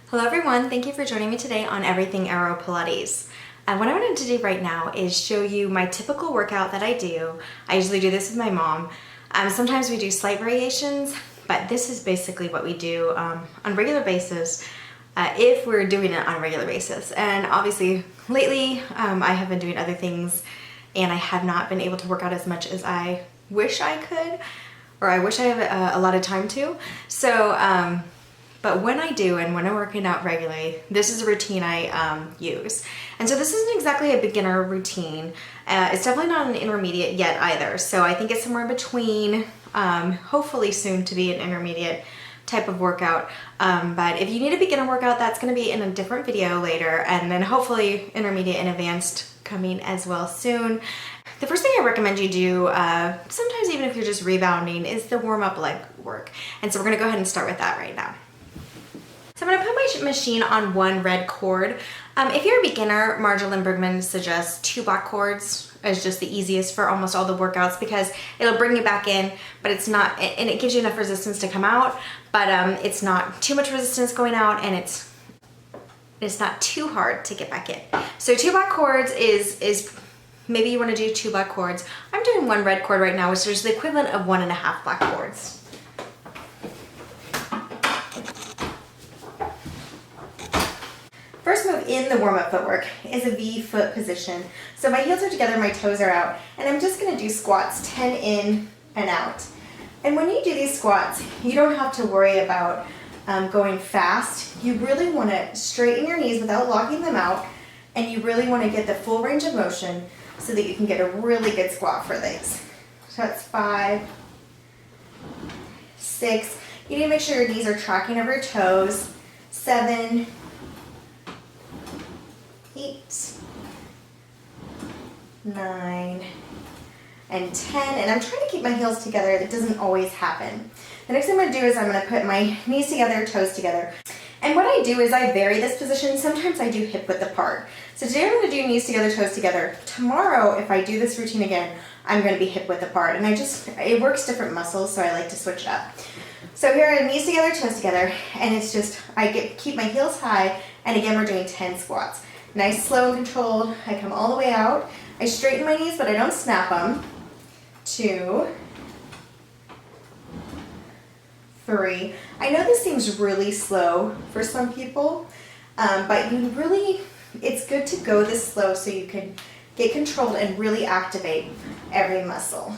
Hello everyone, thank you for joining me today on Everything AeroPilates. What I wanted to do right now is show you my typical workout that I do. I usually do this with my mom. Sometimes we do slight variations, but this is basically what we do on a regular basis if we're doing it on a regular basis. And obviously lately I have been doing other things and I have not been able to work out as much as I wish I could, or I wish I have a lot of time to. So, but when I do and when I'm working out regularly, this is a routine I use. And so this isn't exactly a beginner routine. It's definitely not an intermediate yet either. So I think it's somewhere in between, hopefully soon to be an intermediate type of workout. But if you need a beginner workout, that's gonna be in a different video later. And then hopefully intermediate and advanced coming as well soon. The first thing I recommend you do, sometimes even if you're just rebounding, is the warm-up leg work. And so we're gonna go ahead and start with that right now. So I'm gonna put my machine on one red cord. If you're a beginner, Marja Lindbergman suggests 2 black cords as just the easiest for almost all the workouts because it'll bring you back in, but it's not, and it gives you enough resistance to come out, but it's not too much resistance going out, and it's not too hard to get back in. So 2 black cords is maybe you wanna do 2 black cords. I'm doing 1 red cord right now, which is the equivalent of 1.5 black cords. First move in the warm-up footwork is a V foot position. So my heels are together, my toes are out, and I'm just gonna do squats 10 in and out. And when you do these squats, you don't have to worry about going fast. You really wanna straighten your knees without locking them out, and you really wanna get the full range of motion so that you can get a really good squat for these. So that's 5, 6. You need to make sure your knees are tracking over your toes. 7, 8, 9, and 10, and I'm trying to keep my heels together. That doesn't always happen. The next thing I'm going to do is I'm going to put my knees together, toes together. And what I do is I vary this position. Sometimes I do hip width apart. So today I'm going to do knees together, toes together. Tomorrow, if I do this routine again, I'm going to be hip width apart. And it works different muscles, so I like to switch it up. So here are knees together, toes together, and it's just, keep my heels high, and again we're doing 10 squats. Nice, slow and controlled. I come all the way out. I straighten my knees, but I don't snap them. 2, 3. I know this seems really slow for some people, but it's good to go this slow so you can get controlled and really activate every muscle.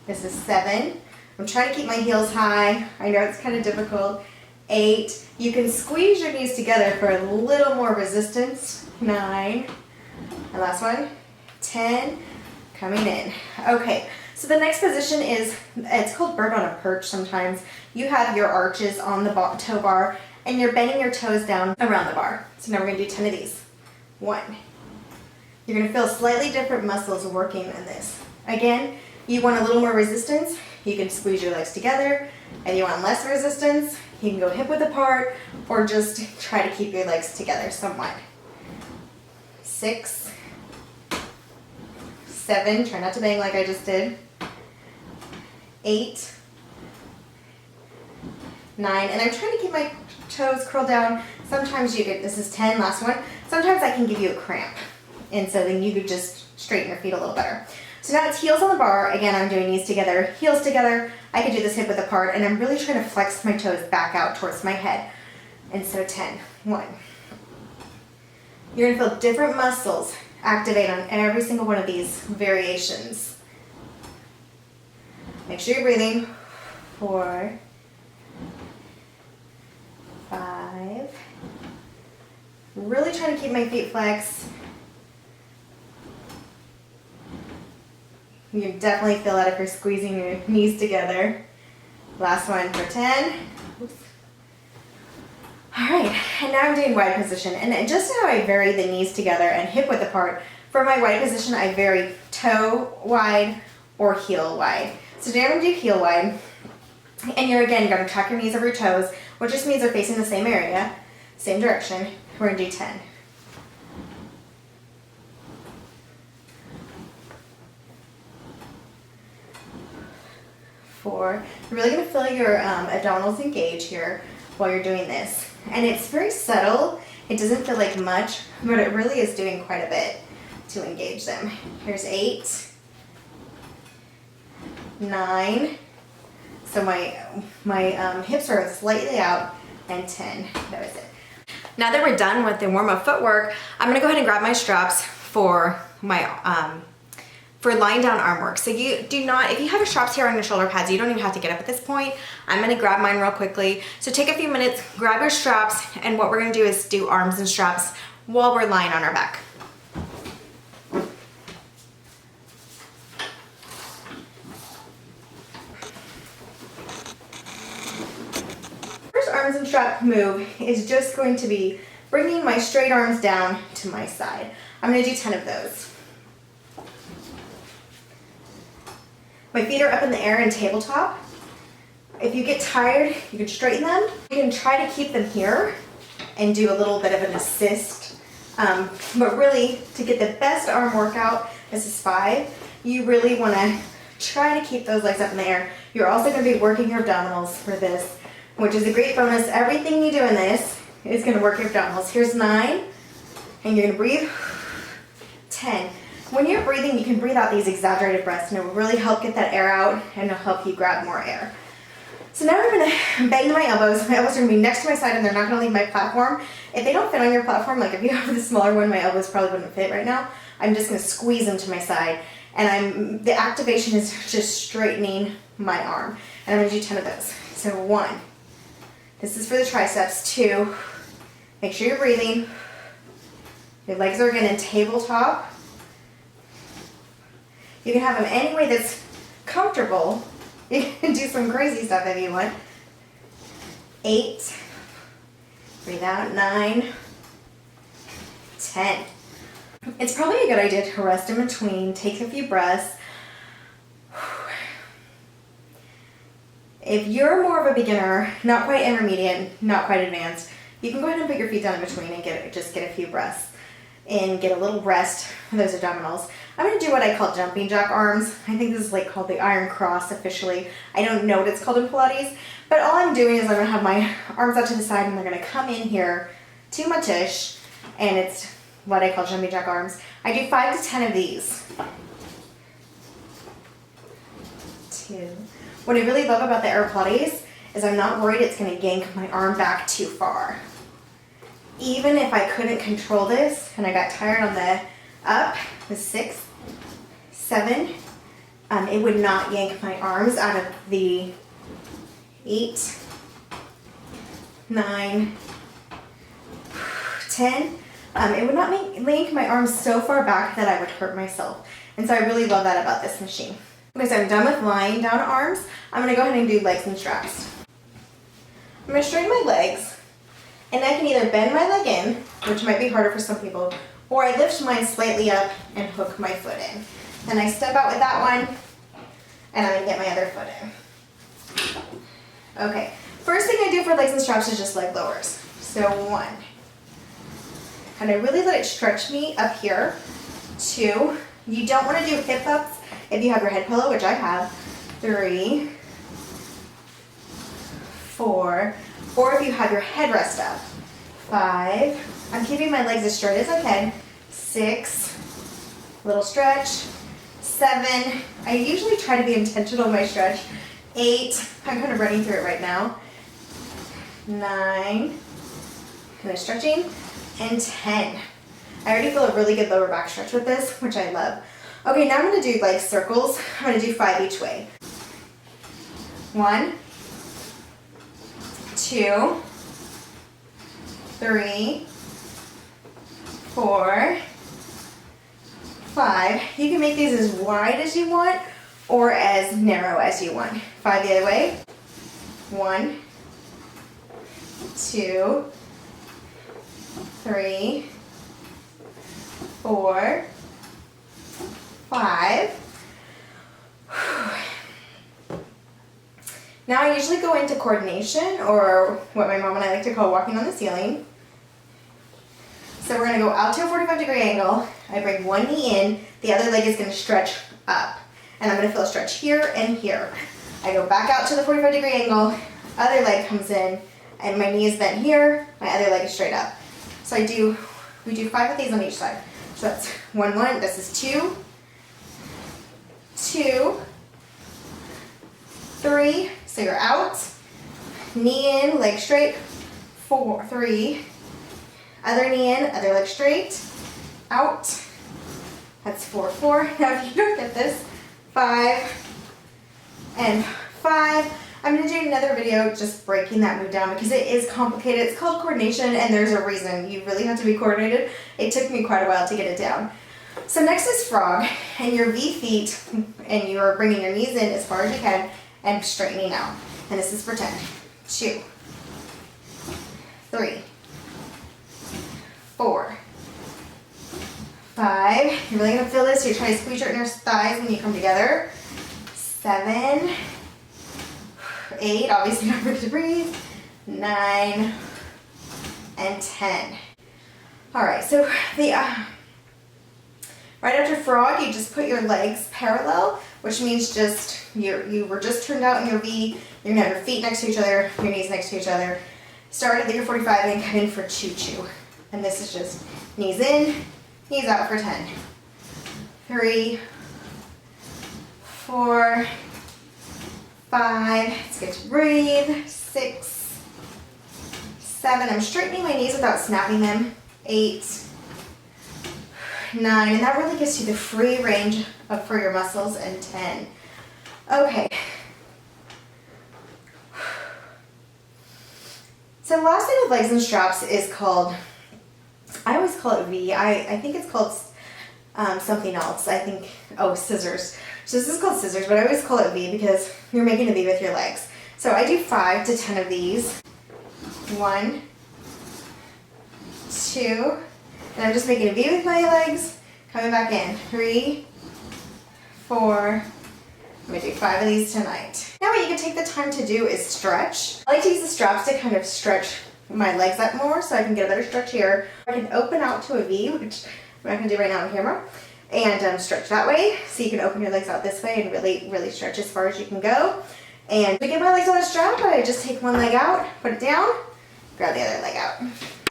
This is 7. I'm trying to keep my heels high. I know it's kind of difficult. 8. You can squeeze your knees together for a little more resistance. 9. And last one. 10. Coming in. Okay, so the next position it's called bird on a perch sometimes. You have your arches on the toe bar and you're bending your toes down around the bar. So now we're gonna do 10 of these. 1. You're gonna feel slightly different muscles working in this. Again, you want a little more resistance, you can squeeze your legs together, and you want less resistance, you can go hip width apart or just try to keep your legs together somewhat. 6, 7, try not to bang like I just did. 8, 9, and I'm trying to keep my toes curled down. Sometimes this is 10, last one. Sometimes I can give you a cramp, and so then you could just straighten your feet a little better. So now it's heels on the bar. Again, I'm doing knees together, heels together. I could do this hip width apart, and I'm really trying to flex my toes back out towards my head. And so 10, 1. You're gonna feel different muscles activate on every single one of these variations. Make sure you're breathing. 4, 5. Really trying to keep my feet flexed. You can definitely feel that if you're squeezing your knees together. Last one for 10. Oops. All right, and now I'm doing wide position. And just how I vary the knees together and hip width apart, for my wide position, I vary toe wide or heel wide. So today I'm gonna do heel wide. And you're again gonna track your knees over your toes, which just means they're facing the same area, same direction. We're gonna do 10. 4. You're really going to feel your abdominals engage here. while you're doing this. And it's very subtle. It doesn't feel like much, but it really is doing quite a bit to engage them. Here's 8, 9. So my hips are slightly out, and 10. That was it. Now that we're done with the warm-up footwork, I'm gonna go ahead and grab my straps for my for lying down arm work. So you do not, if you have your straps here on your shoulder pads, you don't even have to get up at this point. I'm gonna grab mine real quickly. So take a few minutes, grab your straps, and what we're gonna do is do arms and straps while we're lying on our back. First arms and strap move is just going to be bringing my straight arms down to my side. I'm gonna do 10 of those. My feet are up in the air in tabletop. If you get tired, you can straighten them. You can try to keep them here and do a little bit of an assist. But really, to get the best arm workout, this is 5, you really wanna try to keep those legs up in the air. You're also gonna be working your abdominals for this, which is a great bonus. Everything you do in this is gonna work your abdominals. Here's 9, and you're gonna breathe. 10. When you're breathing, you can breathe out these exaggerated breaths, and it will really help get that air out, and it'll help you grab more air. So now I'm gonna bang my elbows. My elbows are gonna be next to my side, and they're not gonna leave my platform. If they don't fit on your platform, like if you have the smaller one, my elbows probably wouldn't fit right now. I'm just gonna squeeze them to my side, and the activation is just straightening my arm. And I'm gonna do 10 of those. So 1, this is for the triceps. 2, make sure you're breathing. Your legs are again in tabletop. You can have them any way that's comfortable. You can do some crazy stuff if you want. 8, breathe out. 9, 10. It's probably a good idea to rest in between, take a few breaths. If you're more of a beginner, not quite intermediate, not quite advanced, you can go ahead and put your feet down in between and just get a few breaths and get a little rest for those abdominals. I'm gonna do what I call jumping jack arms. I think this is like called the iron cross officially. I don't know what it's called in Pilates, but all I'm doing is I'm gonna have my arms out to the side, and they're gonna come in here to my tush, and it's what I call jumping jack arms. I do 5 to 10 of these. 2. What I really love about the AeroPilates is I'm not worried it's gonna yank my arm back too far. Even if I couldn't control this and I got tired on the up, the 6, 7, it would not yank my arms out of the 8, 9, 10. It would not yank my arms so far back that I would hurt myself. And so I really love that about this machine. Okay, so I'm done with lying down arms. I'm gonna go ahead and do legs and straps. I'm gonna straighten my legs. And I can either bend my leg in, which might be harder for some people, or I lift mine slightly up and hook my foot in. Then I step out with that one, and I'm gonna get my other foot in. Okay, first thing I do for legs and straps is just leg lowers. So 1, and I really let it stretch me up here. 2, you don't wanna do hip ups if you have your head pillow, which I have. 3, 4, or if you have your headrest up. 5, I'm keeping my legs as straight as I can. 6, little stretch. 7, I usually try to be intentional in my stretch. 8, I'm kind of running through it right now. 9, kind of stretching. And 10. I already feel a really good lower back stretch with this, which I love. Okay, now I'm gonna do like circles. I'm gonna do 5 each way. 1, 2, 3, 4, 5. You can make these as wide as you want or as narrow as you want. 5 the other way. 1, 2, 3, 4, 5. Now I usually go into coordination, or what my mom and I like to call walking on the ceiling. So we're gonna go out to a 45-degree angle. I bring one knee in, the other leg is gonna stretch up. And I'm gonna feel a stretch here and here. I go back out to the 45-degree angle, other leg comes in, and my knee is bent here, my other leg is straight up. So we do 5 of these on each side. So that's 1, 1, this is 2, 2, 3, so you're out, knee in, leg straight, 4, 3, other knee in, other leg straight, out, that's 4, 4, now if you don't get this, 5, and 5. I'm going to do another video just breaking that move down because it is complicated. It's called coordination and there's a reason. You really have to be coordinated. It took me quite a while to get it down. So next is frog, and your V feet, and you are bringing your knees in as far as you can and straightening out. And this is for 10. 2, 3, 4, 5. You're really going to feel this. So you're trying to squeeze your inner thighs when you come together. 7, 8, obviously don't forget to breathe, 9, and 10. All right, so the right after frog, you just put your legs parallel, which means just you were just turned out in your V. You're gonna have your feet next to each other, your knees next to each other. Start at your 45 and come in for choo-choo. And this is just knees in, knees out for 10. 3, 4, 5, it's good to breathe, 6, 7, I'm straightening my knees without snapping them, 8, 9, and that really gives you the free range for your muscles, and 10. Okay. So the last thing with legs and straps is called, I always call it V, I think it's called something else, I think, oh, scissors. So this is called scissors, but I always call it V because you're making a V with your legs. So I do 5 to 10 of these. 1, 2, and I'm just making a V with my legs, coming back in. 3, 4, I'm gonna do 5 of these tonight. Now what you can take the time to do is stretch. I like to use the straps to kind of stretch my legs up more so I can get a better stretch here. I can open out to a V, which I'm not gonna do right now on camera. And stretch that way, so you can open your legs out this way and really stretch as far as you can go. And to get my legs on a strap, I just take one leg out, put it down, grab the other leg out.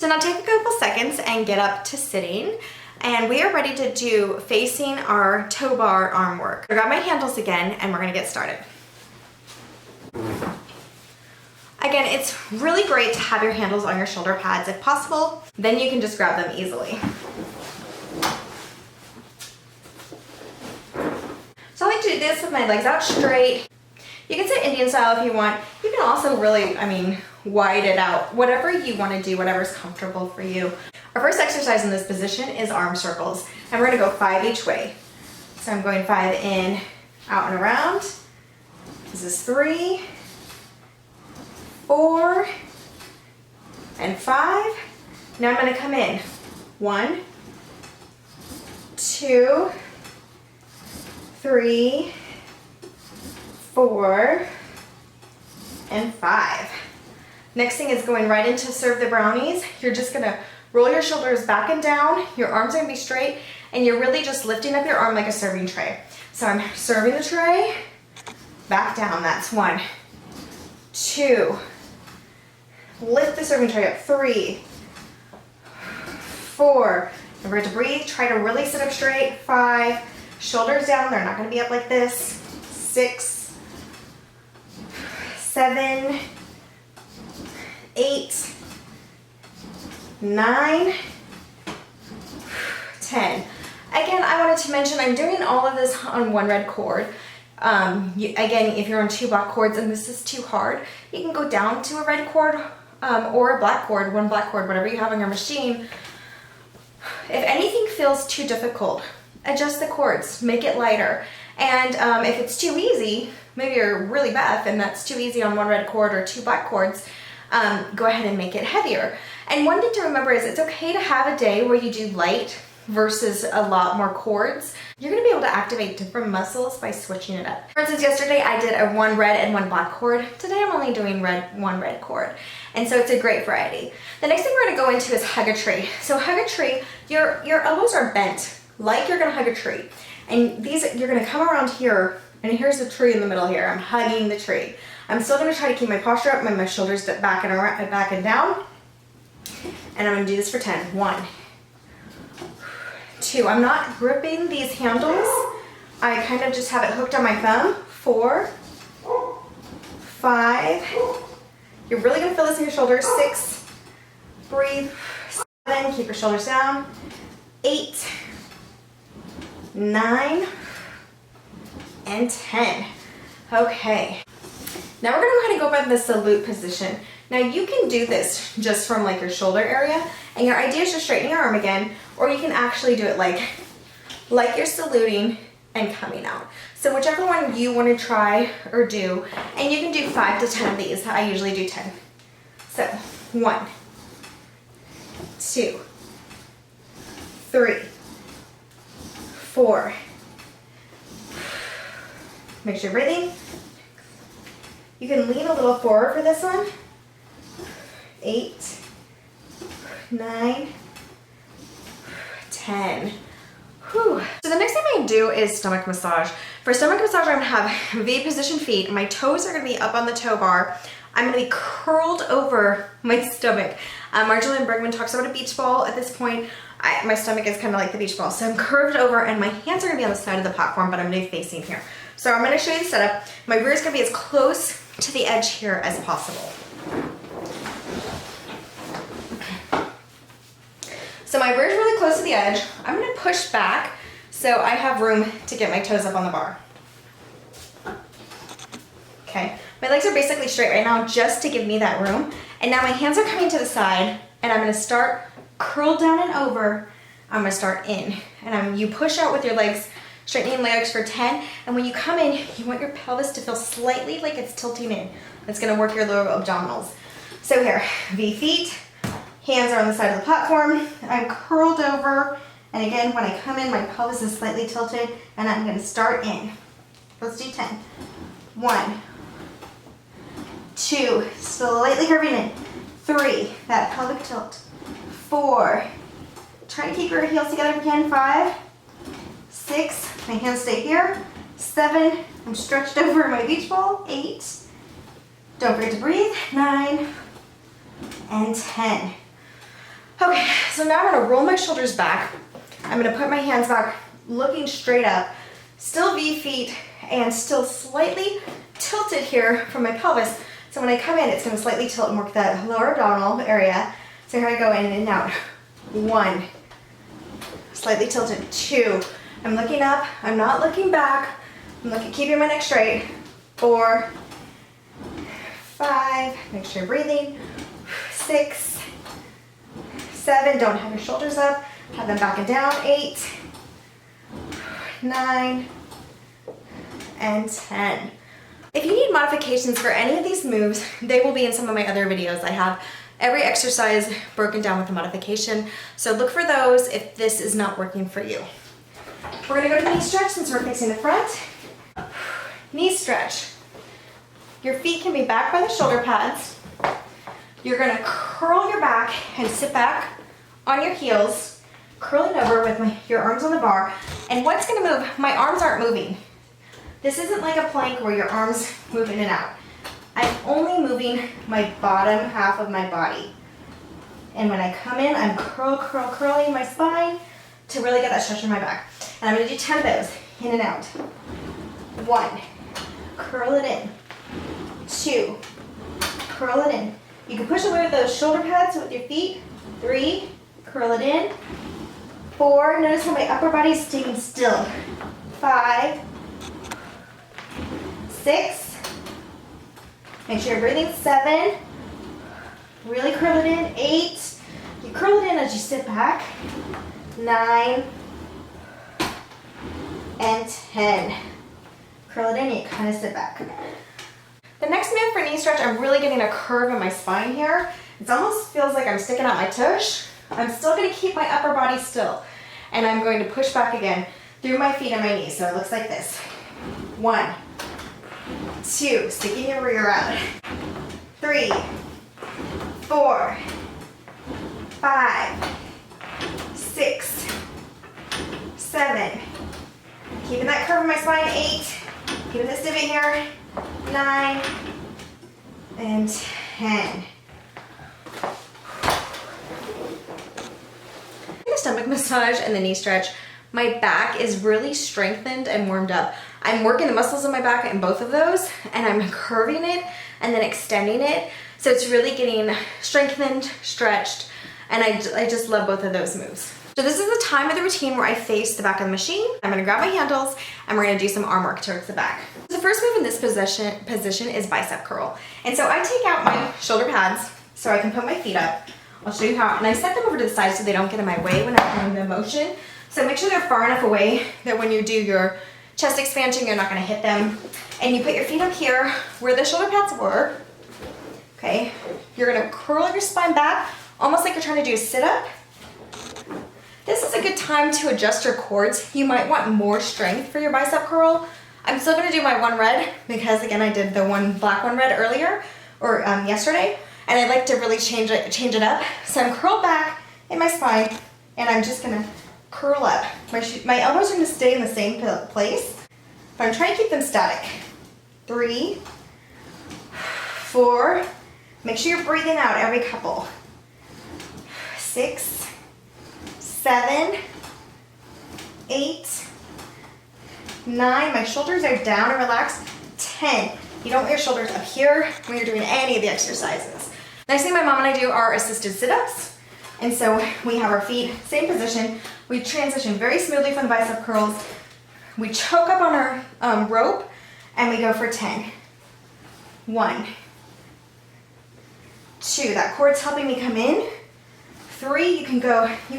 So now take a couple seconds and get up to sitting. And we are ready to do facing our toe bar arm work. I got my handles again, and we're gonna get started. Again, it's really great to have your handles on your shoulder pads if possible. Then you can just grab them easily. So I like to do this with my legs out straight. You can sit Indian style if you want. You can also really, wide it out. Whatever you want to do, whatever's comfortable for you. Our first exercise in this position is arm circles. And we're going to go 5 each way. So I'm going 5 in, out and around. This is 3, 4, and 5. Now I'm going to come in. 1, 2, 3, 4, and 5. Next thing is going right into serve the brownies. You're just gonna roll your shoulders back and down, your arms are gonna be straight, and you're really just lifting up your arm like a serving tray. So I'm serving the tray, back down, that's 1, 2, lift the serving tray up, 3, 4, remember to breathe, try to really sit up straight, 5, shoulders down, they're not going to be up like this. 6, 7, 8, 9, 10. Again, I wanted to mention I'm doing all of this on one red cord. Again, if you're on 2 black cords and this is too hard, you can go down to a red cord or a black cord, 1 black cord, whatever you have on your machine. If anything feels too difficult, adjust the cords, make it lighter. And if it's too easy, maybe you're really Beth and that's too easy on 1 red cord or 2 black cords, go ahead and make it heavier. And one thing to remember is it's okay to have a day where you do light versus a lot more cords. You're gonna be able to activate different muscles by switching it up. For instance, yesterday I did a 1 red and 1 black cord. Today I'm only doing 1 red cord. And so it's a great variety. The next thing we're gonna go into is hug a tree. So hug a tree, your elbows are bent like you're gonna hug a tree. And these, you're gonna come around here, and here's the tree in the middle here. I'm hugging the tree. I'm still gonna try to keep my posture up, my shoulders back and around, back and down. And I'm gonna do this for 10. 1, 2. I'm not gripping these handles. I kind of just have it hooked on my thumb. 4, 5. You're really gonna feel this in your shoulders. 6, breathe. 7, keep your shoulders down. 8, 9, and 10. Okay. Now we're gonna go ahead and go up in the salute position. Now you can do this just from like your shoulder area, and your idea is to straighten your arm again, or you can actually do it like you're saluting and coming out. So whichever one you want to try or do, and you can do 5 to 10 of these. I usually do 10. So 1, 2, 3, 4. Make sure you're breathing. You can lean a little forward for this one. 8, 9, 10. Whew. So the next thing I'm gonna do is stomach massage. For stomach massage, I'm gonna have V position feet. My toes are gonna be up on the toe bar. I'm gonna be curled over my stomach. Marjolaine Bergman talks about a beach ball. At this point, my stomach is kind of like the beach ball. So I'm curved over and my hands are gonna be on the side of the platform, but I'm gonna be facing here. So I'm gonna show you the setup. My rear is gonna be as close to the edge here as possible. So my rear is really close to the edge. I'm gonna push back so I have room to get my toes up on the bar. Okay, my legs are basically straight right now just to give me that room. And now my hands are coming to the side and I'm gonna start curled down and over. I'm gonna start in. And you push out with your legs, straightening legs for 10. And when you come in, you want your pelvis to feel slightly like it's tilting in. That's gonna work your lower abdominals. So here, V feet. Hands are on the side of the platform. I'm curled over. And again, when I come in, my pelvis is slightly tilted and I'm gonna start in. Let's do 10. 1, 2, slightly curving in. 3, that pelvic tilt. 4, try to keep your heels together if you can. 5, 6, my hands stay here. 7, I'm stretched over my beach ball. 8, don't forget to breathe. 9, and 10. Okay, so now I'm gonna roll my shoulders back. I'm gonna put my hands back, looking straight up, still V feet, and still slightly tilted here from my pelvis. So when I come in, it's gonna slightly tilt and work that lower abdominal area. So here I go in and out. 1, slightly tilted. 2, I'm looking up, I'm not looking back. I'm keeping my neck straight. 4, 5, make sure you're breathing. 6, 7, don't have your shoulders up, have them back and down. 8, 9, and 10. If you need modifications for any of these moves, they will be in some of my other videos. I have every exercise broken down with a modification, so look for those if this is not working for you. We're gonna go to knee stretch since we're facing the front. Knee stretch. Your feet can be back by the shoulder pads. You're gonna curl your back and sit back on your heels, curling over with your arms on the bar. And what's gonna move? My arms aren't moving. This isn't like a plank where your arms move in and out. I'm only moving my bottom half of my body. And when I come in, I'm curling my spine to really get that stretch in my back. And I'm gonna do 10 of those, in and out. 1, curl it in. 2, curl it in. You can push away with those shoulder pads with your feet. 3, curl it in. 4, notice how my upper body is staying still. 5, 6, make sure you're breathing. 7, really curl it in. 8, you curl it in as you sit back. 9, and 10. Curl it in, you kind of sit back. The next move for knee stretch, I'm really getting a curve in my spine here. It almost feels like I'm sticking out my tush. I'm still gonna keep my upper body still. And I'm going to push back again through my feet and my knees. So it looks like this. 1, 2, sticking your rear out. 3, 4, 5, 6, 7. Keeping that curve in my spine. 8, keeping this divot here. 9, and 10. The stomach massage and the knee stretch, my back is really strengthened and warmed up. I'm working the muscles in my back in both of those, and I'm curving it and then extending it. So it's really getting strengthened, stretched, and I just love both of those moves. So this is the time of the routine where I face the back of the machine. I'm gonna grab my handles and we're gonna do some arm work towards the back. The first move in this position is bicep curl. And so I take out my shoulder pads so I can put my feet up. I'll show you how, and I set them over to the side so they don't get in my way when I'm doing the motion. So make sure they're far enough away that when you do your chest expansion, you're not gonna hit them. And you put your feet up here where the shoulder pads were. Okay, you're gonna curl your spine back, almost like you're trying to do a sit-up. This is a good time to adjust your quads. You might want more strength for your bicep curl. I'm still gonna do my one red because again, I did the one black one red earlier or yesterday, and I like to really change it up. So I'm curled back in my spine and I'm just gonna curl up. My elbows are gonna stay in the same place, but I'm trying to keep them static. 3, 4, make sure you're breathing out every couple. 6, 7, 8, 9, my shoulders are down and relaxed. 10, you don't want your shoulders up here when you're doing any of the exercises. Next thing my mom and I do are assisted sit-ups. And so we have our feet, same position. We transition very smoothly from the bicep curls. We choke up on our rope and we go for 10. 1, 2, that cord's helping me come in. 3, you can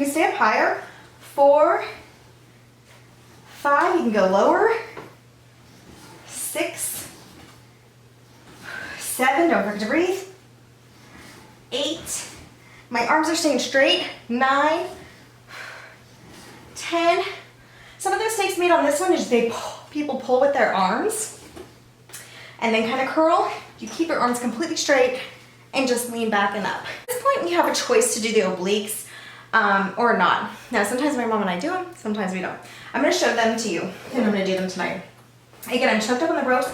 stay up higher. 4, 5, you can go lower. 6, 7, don't forget to breathe. 8, my arms are staying straight. 9, 10. Some of the mistakes made on this one is people pull with their arms and then kind of curl. You keep your arms completely straight and just lean back and up. At this point, you have a choice to do the obliques or not. Now, sometimes my mom and I do them, sometimes we don't. I'm gonna show them to you, and I'm gonna do them tonight. Again, I'm choked up on the ropes.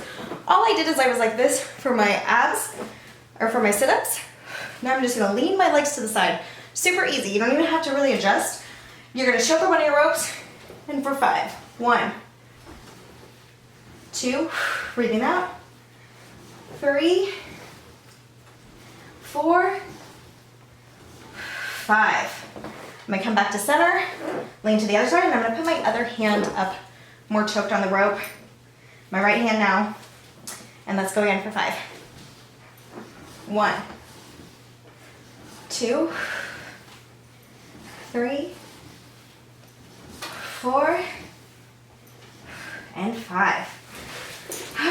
All I did is I was like this for my abs, or for my sit-ups. Now I'm just gonna lean my legs to the side. Super easy, you don't even have to really adjust. You're gonna choke up on your ropes, and for 5. 1, 2, breathing out. 3, 4, 5. I'm gonna come back to center, lean to the other side, and I'm gonna put my other hand up, more choked on the rope. My right hand now, and let's go again for 5. 1, 2, 3, 4, and 5.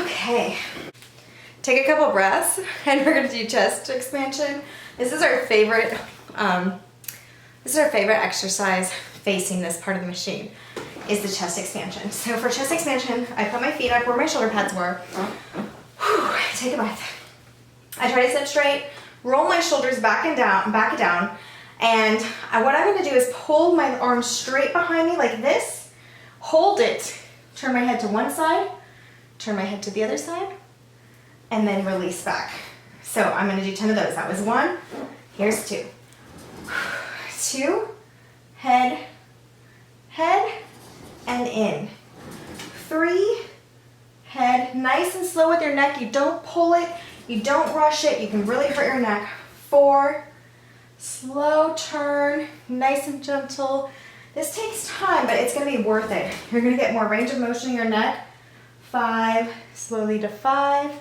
Okay. Take a couple breaths, and we're gonna do chest expansion. This is our favorite exercise facing this part of the machine, is the chest expansion. So for chest expansion, I put my feet up where my shoulder pads were. Whew, take a breath. I try to sit straight, roll my shoulders back and down, and what I'm gonna do is pull my arms straight behind me like this, hold it, turn my head to one side, turn my head to the other side, and then release back. So I'm gonna do 10 of those. That was 1, here's 2. 2, head, and in. 3, head, nice and slow with your neck. You don't pull it, you don't rush it, you can really hurt your neck. 4, slow turn, nice and gentle. This takes time, but it's gonna be worth it. You're gonna get more range of motion in your neck. 5, slowly to 5,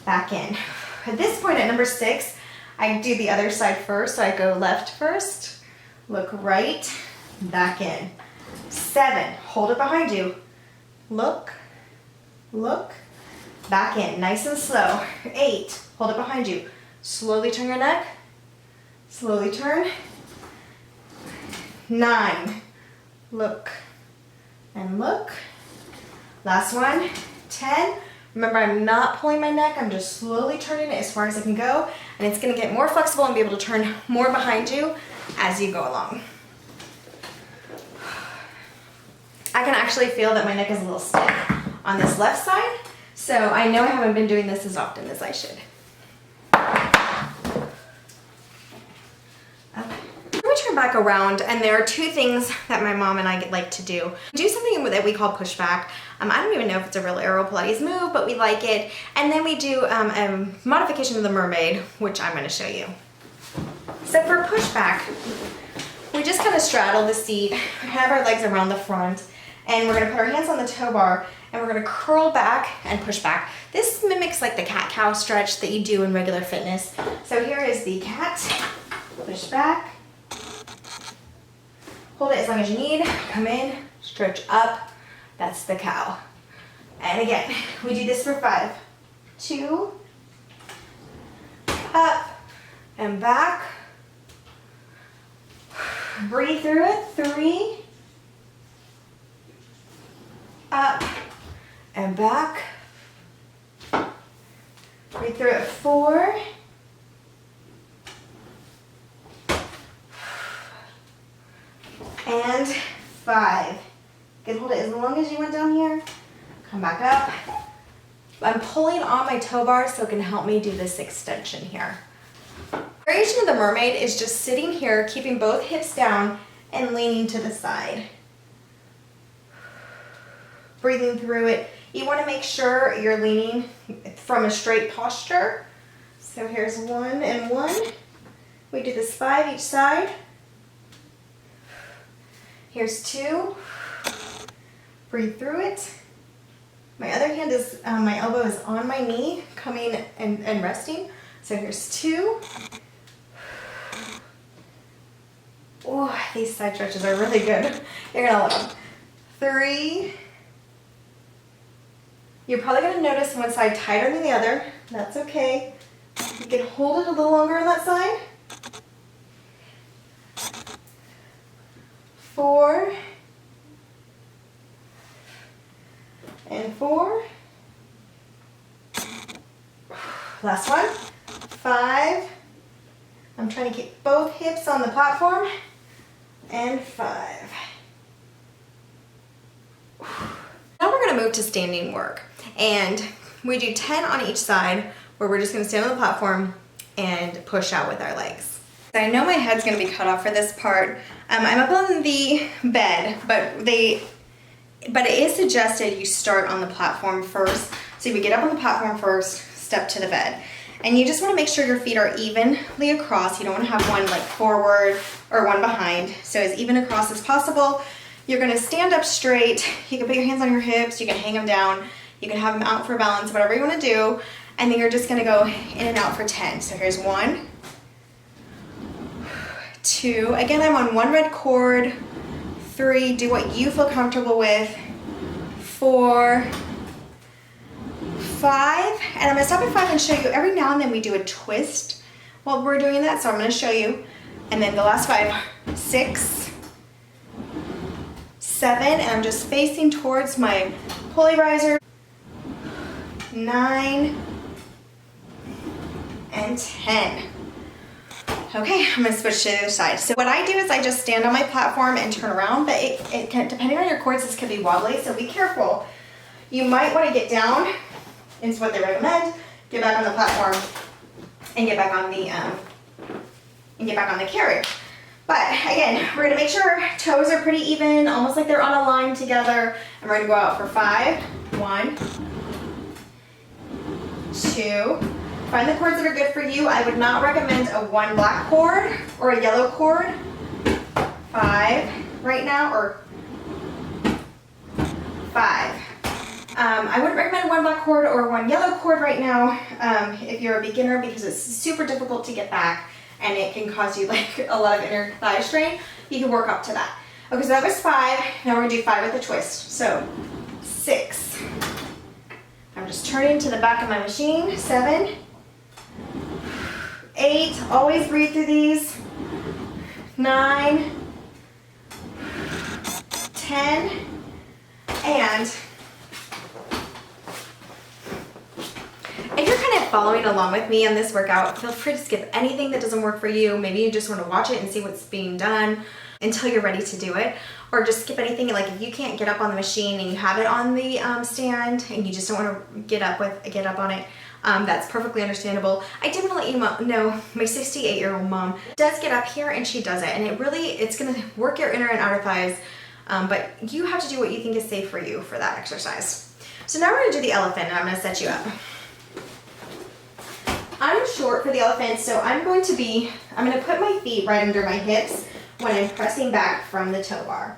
back in. At this point, at number 6, I do the other side first, so I go left first, look right, back in. 7, hold it behind you, look, back in, nice and slow. 8, hold it behind you, slowly turn your neck, slowly turn. 9, look, and look. Last one, 10. Remember, I'm not pulling my neck, I'm just slowly turning it as far as I can go, and it's gonna get more flexible and be able to turn more behind you as you go along. I can actually feel that my neck is a little stiff on this left side, so I know I haven't been doing this as often as I should. turn back around, and there are two things that my mom and I like to do. We do something that we call pushback. I don't even know if it's a real AeroPilates move, but we like it. And then we do a modification of the mermaid, which I'm gonna show you. So for pushback, we just kind of straddle the seat, have our legs around the front, and we're gonna put our hands on the tow bar, and we're gonna curl back and push back. This mimics like the cat-cow stretch that you do in regular fitness. So here is the cat, push back, hold it as long as you need, come in, stretch up, that's the cow. And again, we do this for 5, 2, up and back, breathe through it, 3, up and back, breathe through it, 4, and 5. You can hold it as long as you went down here. Come back up. I'm pulling on my tow bar so it can help me do this extension here. Variation of the mermaid is just sitting here, keeping both hips down and leaning to the side. Breathing through it. You want to make sure you're leaning from a straight posture. So here's 1 and 1. We do this 5 each side. Here's 2. Breathe through it. My other hand is, my elbow is on my knee, coming and resting. So here's 2. Oh, these side stretches are really good. You're gonna love them. 3. You're probably gonna notice one side tighter than the other. That's okay. You can hold it a little longer on that side. 4. And 4. Last one. 5. I'm trying to keep both hips on the platform. And 5. Now we're going to move to standing work. And we do 10 on each side, where we're just going to stand on the platform and push out with our legs. I know my head's going to be cut off for this part. I'm up on the bed, but it is suggested you start on the platform first. So you get up on the platform first, step to the bed. And you just want to make sure your feet are evenly across. You don't want to have one like forward or one behind. So as even across as possible. You're going to stand up straight. You can put your hands on your hips. You can hang them down. You can have them out for balance, whatever you want to do. And then you're just going to go in and out for 10. So here's 1, 2. Again, I'm on 1 red cord. 3. Do what you feel comfortable with. 4, 5. And I'm going to stop at 5 and show you. Every now and then we do a twist while we're doing that. So I'm going to show you. And then the last 5, 6, 7, and I'm just facing towards my pulley riser. 9 and 10. Okay, I'm gonna switch to the other side. So what I do is I just stand on my platform and turn around, but it can, depending on your cords, this can be wobbly, so be careful. You might want to get down, it's what they recommend, get back on the platform, and get back on the carriage. But again, we're gonna make sure our toes are pretty even, almost like they're on a line together, and we're gonna go out for 5. 1, 2. Find the cords that are good for you. I would not recommend a 1 black cord or a yellow cord. 5 right now, or 5. I wouldn't recommend 1 black cord or 1 yellow cord right now if you're a beginner, because it's super difficult to get back and it can cause you like a lot of inner thigh strain. You can work up to that. Okay, so that was 5. Now we're gonna do 5 with a twist. So 6. I'm just turning to the back of my machine. 7. 8, always breathe through these. 9, 10, and if you're kind of following along with me on this workout, feel free to skip anything that doesn't work for you. Maybe you just want to watch it and see what's being done until you're ready to do it, or just skip anything. Like if you can't get up on the machine and you have it on the stand and you just don't want to get up on it, That's perfectly understandable. I did want to let you know my 68-year-old mom does get up here and she does it, and it's going to work your inner and outer thighs, but you have to do what you think is safe for you for that exercise. So now we're going to do the elephant, and I'm going to set you up. I'm short for the elephant, so I'm going to put my feet right under my hips when I'm pressing back from the tow bar.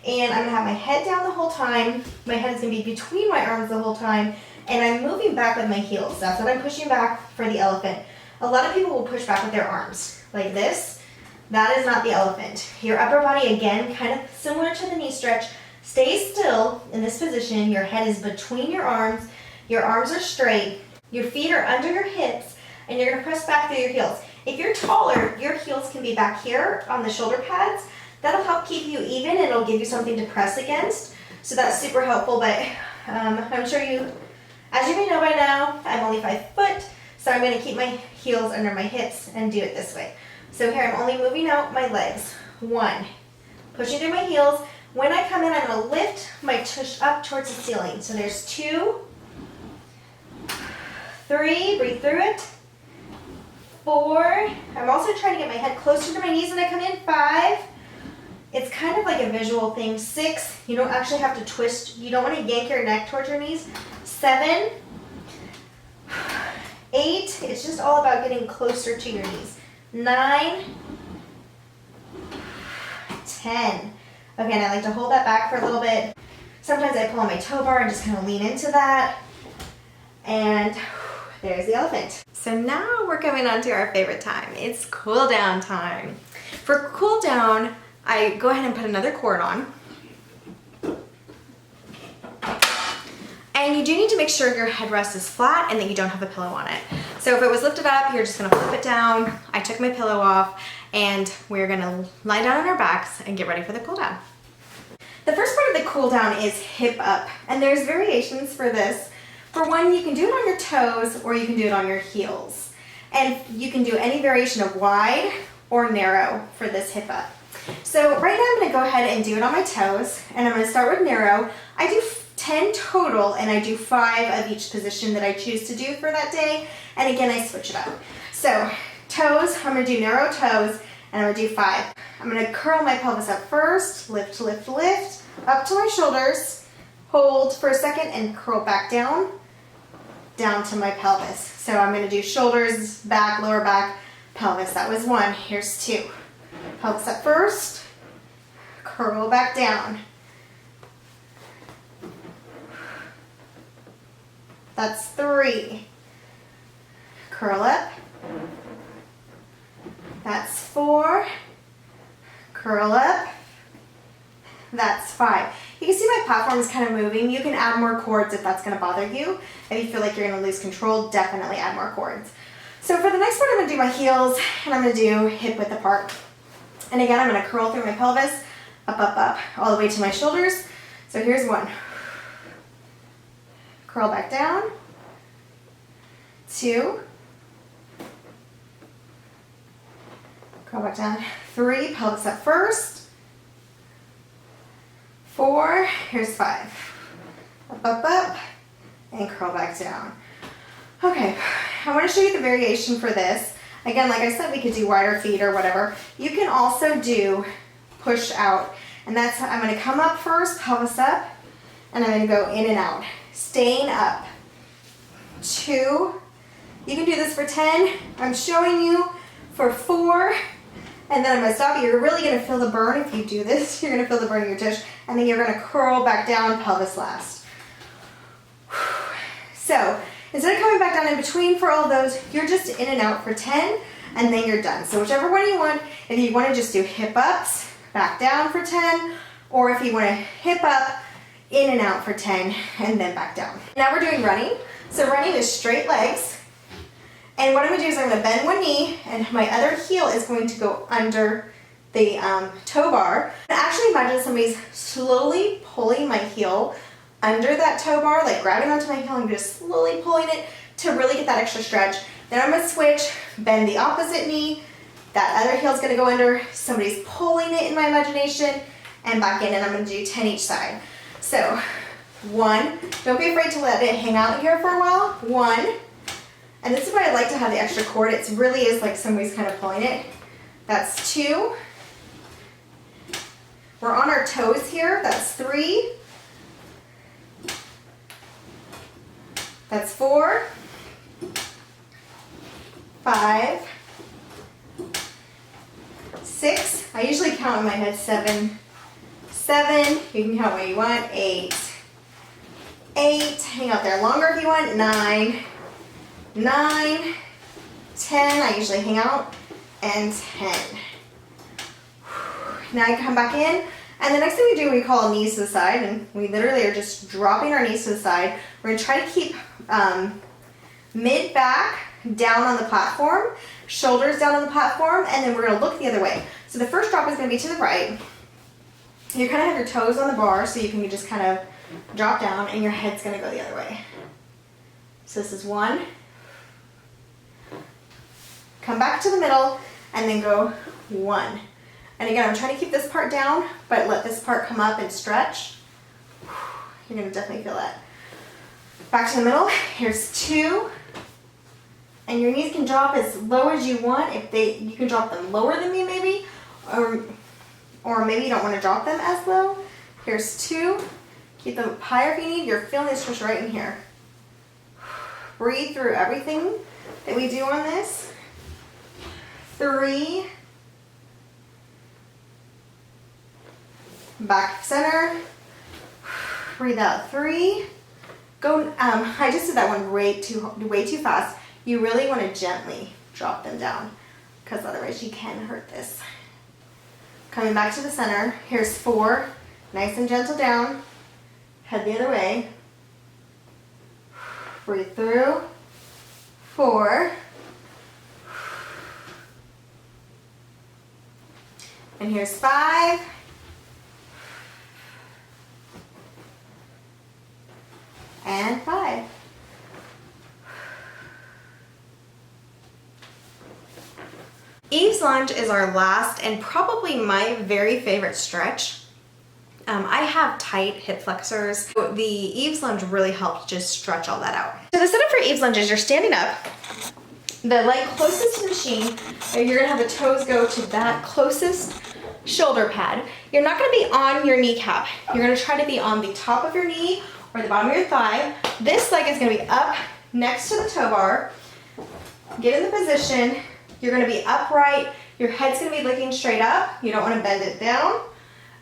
And I'm going to have my head down the whole time. My head is going to be between my arms the whole time, and I'm moving back with my heels. That's what I'm pushing back for the elephant. A lot of people will push back with their arms, like this. That is not the elephant. Your upper body, again, kind of similar to the knee stretch. Stay still in this position. Your head is between your arms are straight, your feet are under your hips, and you're going to press back through your heels. If you're taller, your heels can be back here on the shoulder pads. That'll help keep you even, and it'll give you something to press against. So that's super helpful, but I'm sure as you may know by now, I'm only 5 foot, so I'm going to keep my heels under my hips and do it this way. So here I'm only moving out my legs. 1, pushing through my heels. When I come in, I'm going to lift my tush up towards the ceiling. So there's 2, 3, breathe through it. 4, I'm also trying to get my head closer to my knees when I come in. 5, it's kind of like a visual thing. 6, you don't actually have to twist. You don't want to yank your neck towards your knees. 7, 8, it's just all about getting closer to your knees. 9, 10. Again, I like to hold that back for a little bit. Sometimes I pull on my tow bar and just kind of lean into that. And there's the elephant. So now we're coming on to our favorite time. It's cool down time. For cool down, I go ahead and put another cord on. And you do need to make sure your headrest is flat and that you don't have a pillow on it. So if it was lifted up, you're just gonna flip it down. I took my pillow off, and we're gonna lie down on our backs and get ready for the cool down. The first part of the cool down is hip up, and there's variations for this. For one, you can do it on your toes or you can do it on your heels. And you can do any variation of wide or narrow for this hip up. So right now I'm gonna go ahead and do it on my toes, and I'm gonna start with narrow. I do 10 total, and I do 5 of each position that I choose to do for that day. And again, I switch it up. So toes, I'm gonna do narrow toes, and I'm gonna do 5. I'm gonna curl my pelvis up first, lift, lift, lift, up to my shoulders, hold for a second, and curl back down to my pelvis. So I'm gonna do shoulders, back, lower back, pelvis. That was 1, here's 2. Pelvis up first, curl back down. That's 3. Curl up. That's 4. Curl up. That's 5. You can see my platform is kind of moving. You can add more cords if that's going to bother you. If you feel like you're going to lose control, definitely add more cords. So for the next part, I'm going to do my heels, and I'm going to do hip width apart. And again, I'm going to curl through my pelvis, up, up, up, all the way to my shoulders. So here's 1. Curl back down. 2. Curl back down. 3, pelvis up first. 4, here's 5. Up, up, up, and curl back down. Okay, I want to show you the variation for this. Again, like I said, we could do wider feet or whatever. You can also do push out, and that's, I'm going to come up first, pelvis up, and I'm going to go in and out, staying up. 2, you can do this for 10. I'm showing you for 4, and then I'm going to stop. You're really going to feel the burn if you do this. You're going to feel the burn in your tush, and then you're going to curl back down, pelvis last. So instead of coming back down in between for all those, you're just in and out for 10, and then you're done. So whichever one you want. If you want to just do hip ups, back down for 10, or if you want to hip up, in and out for 10, and then back down. Now we're doing running. So running is straight legs. And what I'm going to do is I'm going to bend one knee, and my other heel is going to go under the toe bar. Actually imagine somebody's slowly pulling my heel under that toe bar, like grabbing onto my heel and just slowly pulling it to really get that extra stretch. Then I'm going to switch, bend the opposite knee. That other heel's going to go under. Somebody's pulling it in my imagination, and back in, and I'm going to do 10 each side. So 1, don't be afraid to let it hang out here for a while. 1, And this is why I like to have the extra cord. It really is like somebody's kind of pulling it. That's 2. We're on our toes here. That's 3. That's 4. 5. 6. I usually count in my head 7. 7. You can count what you want. 8. 8. Hang out there longer if you want. 9. 9. 10. I usually hang out. And 10. Now I come back in, and the next thing we do, we call knees to the side, and we literally are just dropping our knees to the side. We're going to try to keep mid-back down on the platform, shoulders down on the platform, and then we're going to look the other way. So the first drop is going to be to the right. You kind of have your toes on the bar, so you can just kind of drop down, and your head's going to go the other way. So this is 1. Come back to the middle, and then go 1. And again, I'm trying to keep this part down, but let this part come up and stretch. You're going to definitely feel that. Back to the middle. Here's 2. And your knees can drop as low as you want. You can drop them lower than me maybe, or maybe you don't want to drop them as low. Here's 2. Keep them up higher if you need. You're feeling this stretch right in here. Breathe through everything that we do on this. 3. Back center. Breathe out. 3. Go. I just did that one way too fast. You really want to gently drop them down, because otherwise you can hurt this. Coming back to the center. Here's 4. Nice and gentle down. Head the other way. Breathe through. 4. And here's 5. And 5. Eve's lunge is our last and probably my very favorite stretch. I have tight hip flexors. So the Eve's lunge really helps just stretch all that out. So the setup for Eve's lunge is you're standing up, the leg closest to the machine, and you're gonna have the toes go to that closest shoulder pad. You're not gonna be on your kneecap. You're gonna try to be on the top of your knee or the bottom of your thigh. This leg is gonna be up next to the toe bar. Get in the position. You're gonna be upright. Your head's gonna be looking straight up. You don't wanna bend it down.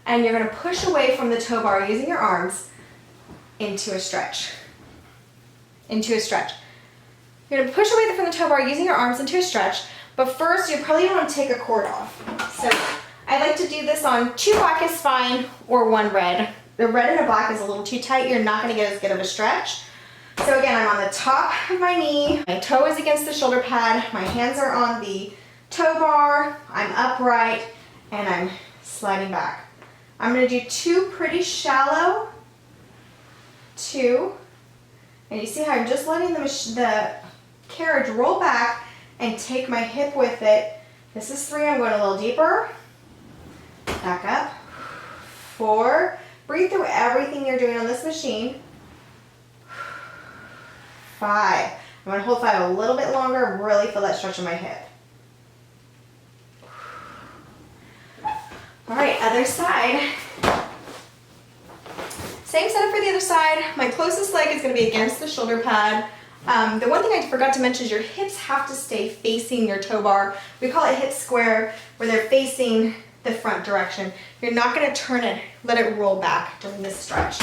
And you're gonna push away from the toe bar using your arms into a stretch. Into a stretch. You're gonna push away from the toe bar using your arms into a stretch, but first you probably wanna take a cord off. So I like to do this on 2 black is fine, or 1 red. The red and the black is a little too tight. You're not gonna get as good of a stretch. So again, I'm on the top of my knee. My toe is against the shoulder pad. My hands are on the toe bar. I'm upright and I'm sliding back. I'm gonna do 2 pretty shallow. 2. And you see how I'm just letting the carriage roll back and take my hip with it. This is 3. I'm going a little deeper. Back up. 4. Breathe through everything you're doing on this machine. 5. I'm going to hold 5 a little bit longer, really feel that stretch in my hip. All right, other side. Same setup for the other side. My closest leg is going to be against the shoulder pad. The one thing I forgot to mention is your hips have to stay facing your toe bar. We call it hip square, where they're facing the front direction. You're not going to turn it, let it roll back during this stretch.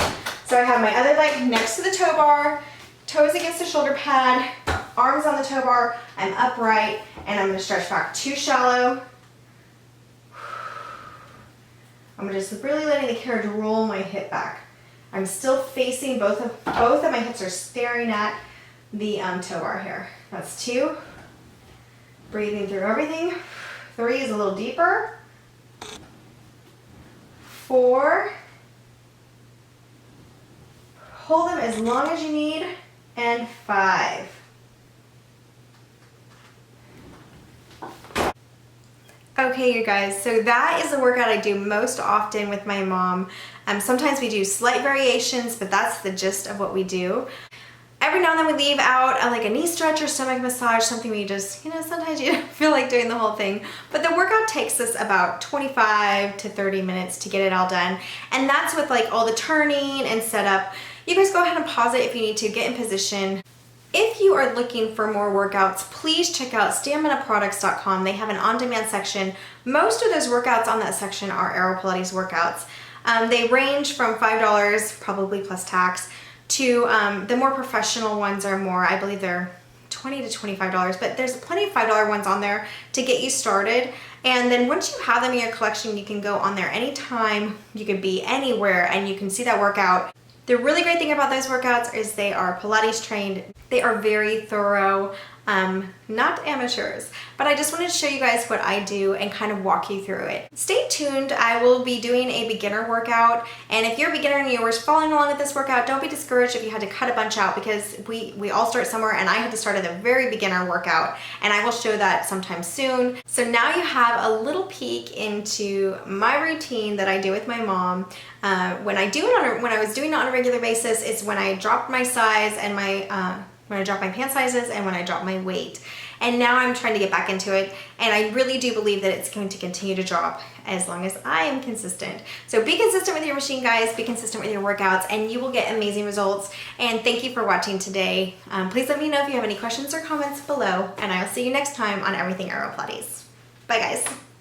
So I have my other leg next to the toe bar, toes against the shoulder pad, arms on the toe bar. I'm upright and I'm going to stretch back 2 shallow. I'm just really letting the carriage roll my hip back. I'm still facing both of my hips are staring at the toe bar here. That's 2. Breathing through everything. 3 is a little deeper. 4. Hold them as long as you need. And 5. Okay, you guys, so that is the workout I do most often with my mom. Sometimes we do slight variations, but that's the gist of what we do. Every now and then we leave out like a knee stretch or stomach massage, something we just, sometimes you don't feel like doing the whole thing. But the workout takes us about 25 to 30 minutes to get it all done. And that's with like all the turning and setup. You guys go ahead and pause it if you need to, get in position. If you are looking for more workouts, please check out staminaproducts.com. They have an on-demand section. Most of those workouts on that section are AeroPilates workouts. They range from $5, probably plus tax, to the more professional ones are more, I believe they're $20 to $25, but there's plenty of $5 ones on there to get you started. And then once you have them in your collection, you can go on there anytime, you can be anywhere, and you can see that workout. The really great thing about those workouts is they are Pilates trained. They are very thorough, not amateurs, but I just wanted to show you guys what I do and kind of walk you through it. Stay tuned. I will be doing a beginner workout, and if you're a beginner and you were following along with this workout, don't be discouraged if you had to cut a bunch out, because we all start somewhere, and I had to start at the very beginner workout, and I will show that sometime soon. So now you have a little peek into my routine that I do with my mom. When I was doing it on a regular basis, it's when I dropped my size and when I drop my pant sizes and when I drop my weight. And now I'm trying to get back into it, and I really do believe that it's going to continue to drop as long as I am consistent. So be consistent with your machine, guys, be consistent with your workouts, and you will get amazing results. And thank you for watching today. Please let me know if you have any questions or comments below, and I will see you next time on Everything AeroPilates. Bye, guys.